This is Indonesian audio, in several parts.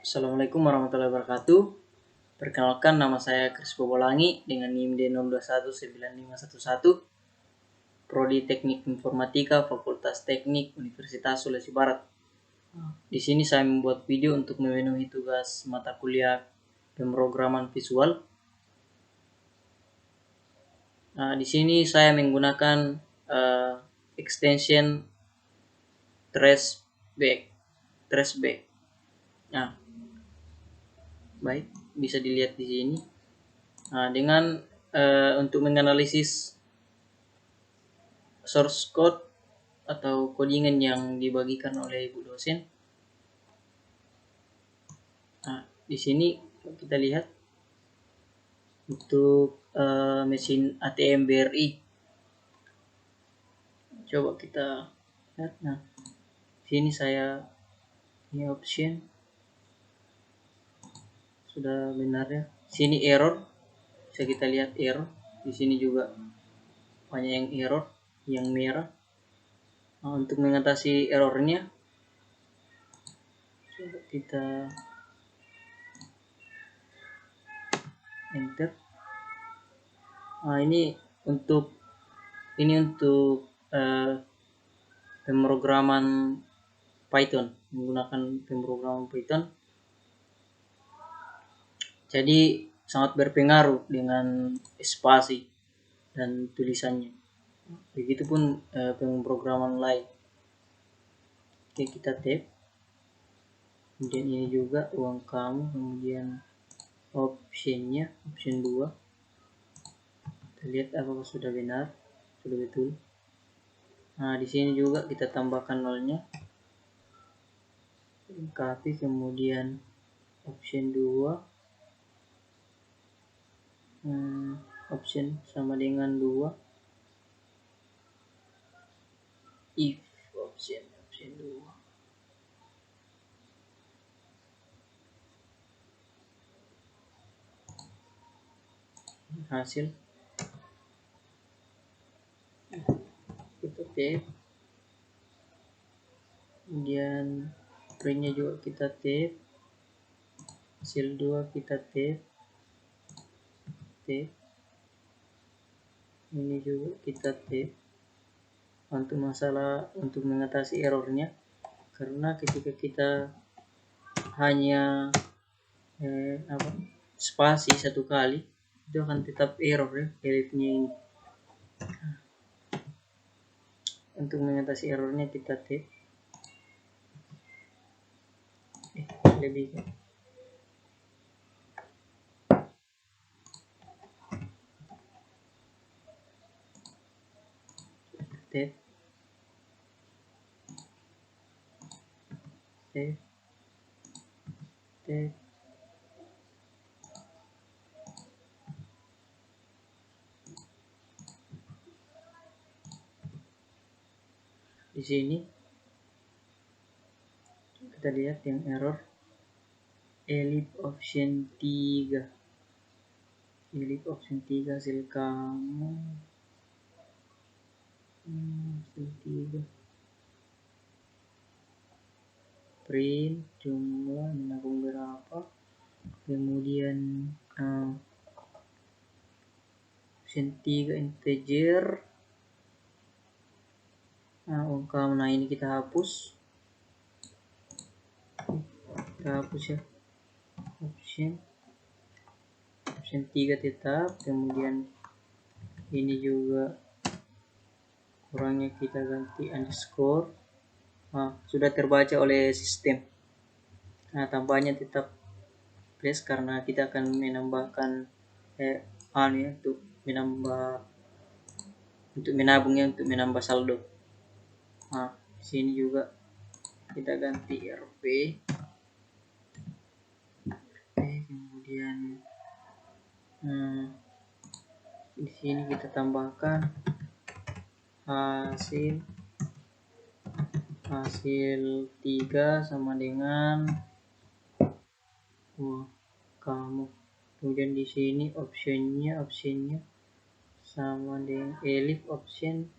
Assalamualaikum warahmatullahi wabarakatuh. Perkenalkan, nama saya Kris Bobolangi dengan NIM D6219511, Prodi Teknik Informatika, Fakultas Teknik, Universitas Sulawesi Barat. Di sini saya membuat video untuk memenuhi tugas mata kuliah pemrograman visual. Di sini saya menggunakan extension Traceback. Baik, bisa dilihat di sini. Dengan untuk menganalisis source code atau codingan yang dibagikan oleh ibu dosen. Di sini kita lihat untuk mesin ATM BRI. Coba kita lihat. Di sini saya ini option sudah benar ya. Sini error. Bisa kita lihat error. Di sini juga banyak yang error, yang merah. Untuk mengatasi errornya, coba kita enter. Ini untuk pemrograman Python, menggunakan pemrograman Python. Jadi sangat berpengaruh dengan spasi dan tulisannya. Begitupun pemrograman lain. Oke, kita tab. Kemudian ini juga uang kamu, kemudian optionnya, option 2. Kita lihat apakah sudah benar, sudah betul. Di sini juga kita tambahkan nolnya. Lengkapi, kemudian option 2. Option sama dengan 2. If option 2. Hasil kita tab, kemudian printnya juga kita tab, hasil 2 kita tab, ini juga kita tab. Untuk mengatasi errornya, karena ketika kita hanya spasi satu kali, itu akan tetap error ya, elifnya ini. Untuk mengatasi errornya kita tab, lebih tab, di sini kita lihat yang error elif option 3. Hasil kamu hasil 3. Print jumlah menabung berapa, kemudian option 3 integer. Ini kita hapus ya. Option 3 tetap, kemudian ini juga kurangnya kita ganti underscore. Sudah terbaca oleh sistem. Tambahnya tetap plus karena kita akan menambahkan untuk menabungnya, untuk menambah saldo. Di sini juga kita ganti RP. Kemudian di sini kita tambahkan hasil 3 sama dengan kamu. Kemudian di sini optionnya sama dengan elif option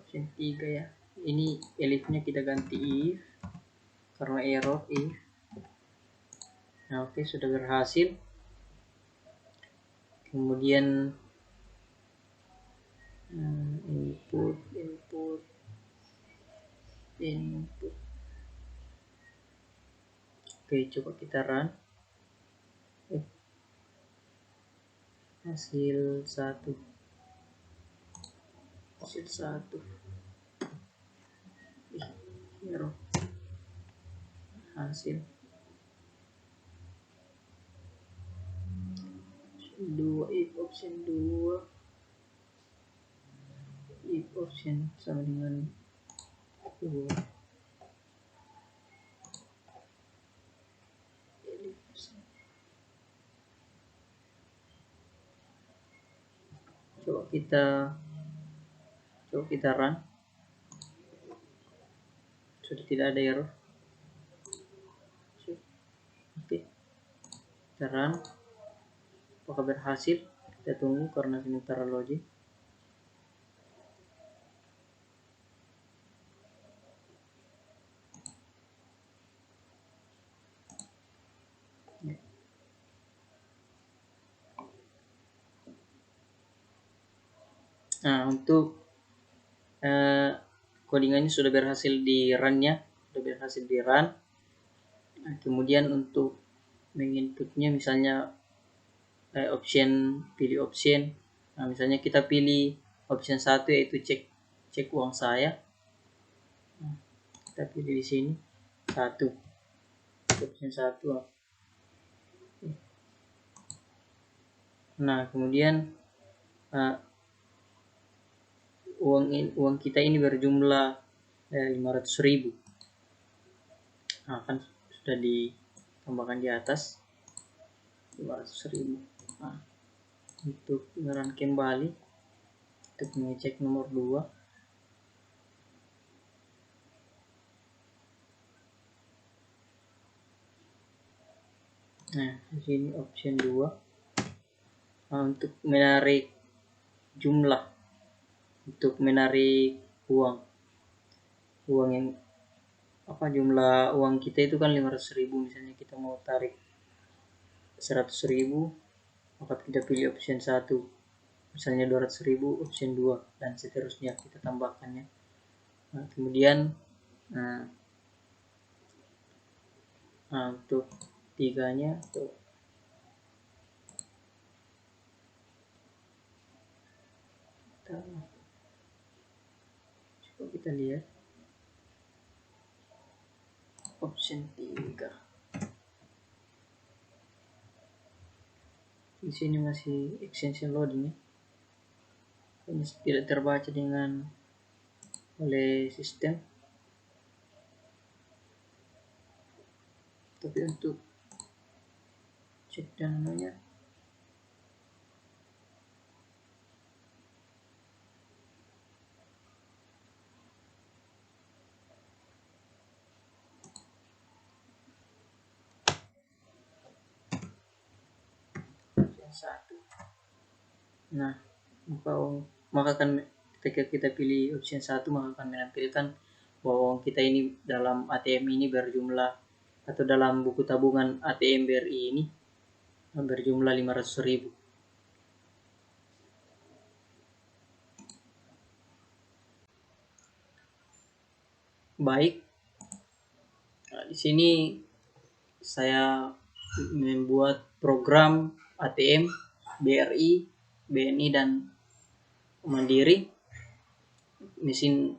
3 ya. Ini elifnya kita ganti if karena error if. Nah, oke, sudah berhasil. Kemudian input. Oke, coba kita run. Hasil satu. Error. Hasil 2, if option 2, if option sama dengan 2. Coba kita run. Sudah tidak ada error. Oke, kita run. Apakah berhasil? Kita tunggu karena sementara login. Nah, untuk codingannya sudah berhasil di run-nya, Nah, kemudian untuk menginputnya misalnya pilih option. Nah, misalnya kita pilih option 1 yaitu cek uang saya. Nah, kita pilih di sini 1. Option 1. Nah, kemudian uang kita ini berjumlah 500.000. Nah, kan sudah ditambahkan di atas 500.000. Nah, untuk run kembali, untuk mengecek nomor 2. Nah, di sini option 2. Nah, untuk menarik jumlah, untuk menarik uang yang jumlah uang kita itu kan 500.000. Misalnya kita mau tarik 100.000, maka kita pilih option 1. Misalnya 200.000, option 2, dan seterusnya kita tambahkannya. Nah, kemudian untuk 3-nya coba kita lihat option 3. Di sini masih extension loading, ini tidak terbaca oleh sistem. Tapi untuk cek dananya satu. Nah, maka kan ketika kita pilih option 1, maka akan menampilkan bahwa kita ini dalam ATM ini berjumlah, atau dalam buku tabungan ATM BRI ini berjumlah 500.000. Baik. Nah, di sini saya membuat program ATM BRI, BNI, dan Mandiri mesin.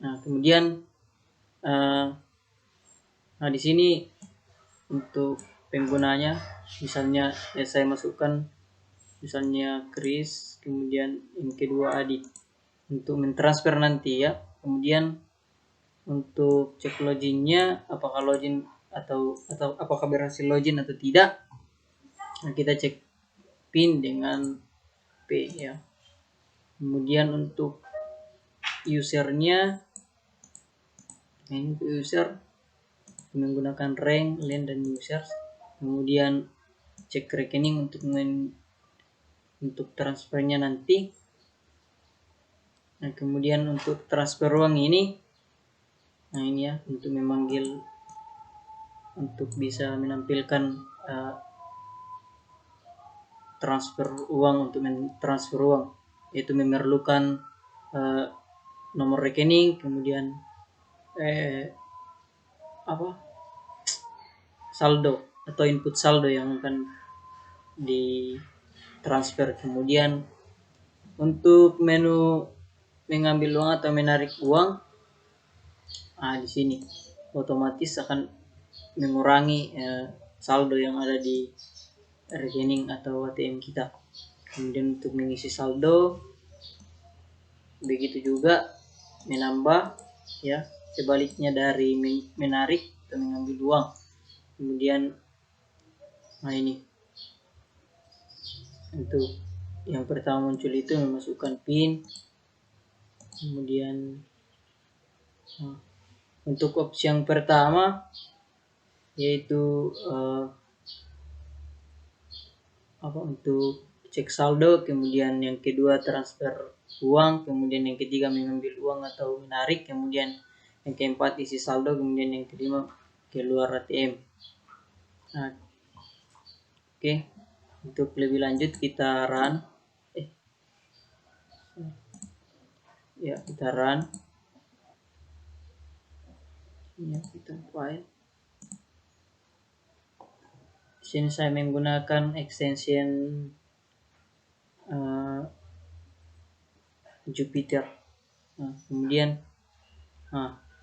Nah, kemudian di sini untuk penggunanya, misalnya saya masukkan misalnya Chris, kemudian yang kedua Adi, untuk mentransfer nanti ya. Kemudian untuk cek loginnya, apakah login atau apakah berhasil login atau tidak. Nah, kita cek PIN dengan P ya. Kemudian untuk usernya, ini user menggunakan rank, LAN, dan users. Kemudian cek rekening untuk transfernya nanti. Nah, kemudian untuk transfer uang ini, nah ini ya, untuk memanggil, untuk bisa menampilkan transfer uang. Untuk transfer uang itu memerlukan nomor rekening, kemudian saldo atau input saldo yang akan ditransfer. Kemudian untuk menu mengambil uang atau menarik uang, di sini otomatis akan mengurangi saldo yang ada di rekening atau ATM kita. Kemudian untuk mengisi saldo, begitu juga menambah, ya, sebaliknya dari menarik atau mengambil uang. Kemudian ini untuk yang pertama muncul itu memasukkan PIN. Kemudian untuk opsi yang pertama yaitu untuk cek saldo, kemudian yang kedua transfer uang, kemudian yang ketiga mengambil uang atau menarik, kemudian yang keempat isi saldo, kemudian yang kelima keluar ATM. Oke. Untuk lebih lanjut kita run. Kita run. Kita file. Di sini saya menggunakan extension Jupyter. Kemudian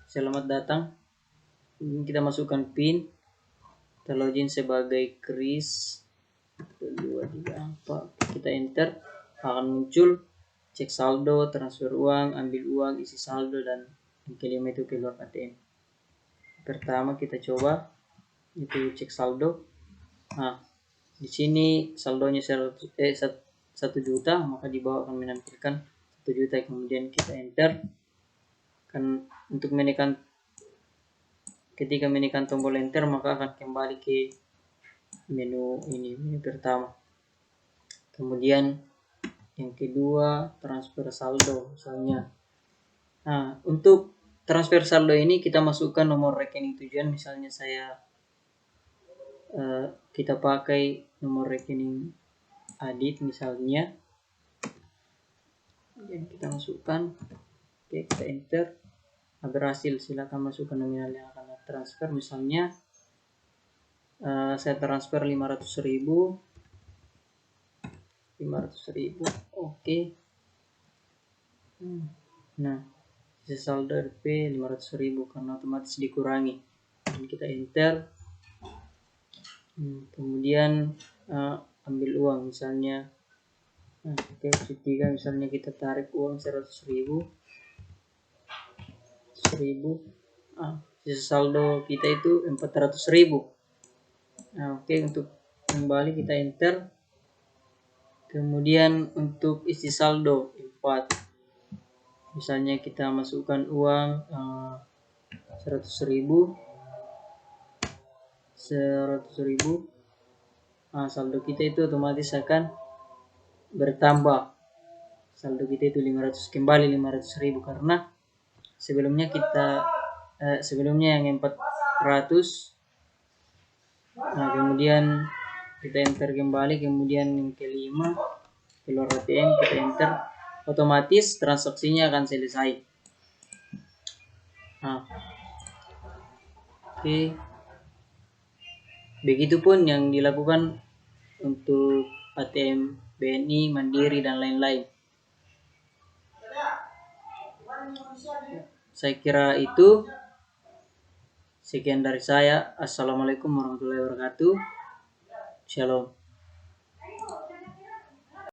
selamat datang. Kita masukkan PIN. Kita login sebagai Chris 234. Kita enter, akan muncul cek saldo, transfer uang, ambil uang, isi saldo, dan yang kelima itu keluar ATM. Pertama kita coba itu cek saldo. Di sini saldonya 1 juta, maka di bawah akan menampilkan 1 juta. Kemudian kita enter. Untuk ketika menekan tombol enter, maka akan kembali ke menu pertama. Kemudian yang kedua transfer saldo misalnya. Untuk transfer saldo ini kita masukkan nomor rekening tujuan. Misalnya kita pakai nomor rekening Adit misalnya. Kemudian kita masukkan. Oke, kita enter. Berhasil. Silakan masukkan nominal yang akan transfer. Misalnya saya transfer 500.000. Oke. Sisa saldo RP 500.000 karena otomatis dikurangi. Dan kita enter. Kemudian ambil uang misalnya. Opsi 3 misalnya kita tarik uang 100.000. Sisa saldo kita itu 400.000. Untuk kembali kita enter. Kemudian untuk isi saldo 4. Misalnya kita masukkan uang 100.000. Saldo kita itu otomatis akan bertambah. Saldo kita itu 500.000 karena sebelumnya yang 400. Kemudian kita enter kembali, kemudian yang kelima keluar ATM, kita enter, otomatis transaksinya akan selesai. Oke. Begitupun yang dilakukan untuk ATM BNI, Mandiri, dan lain-lain. Saya kira itu. Sekian dari saya. Assalamualaikum warahmatullahi wabarakatuh. Shalom.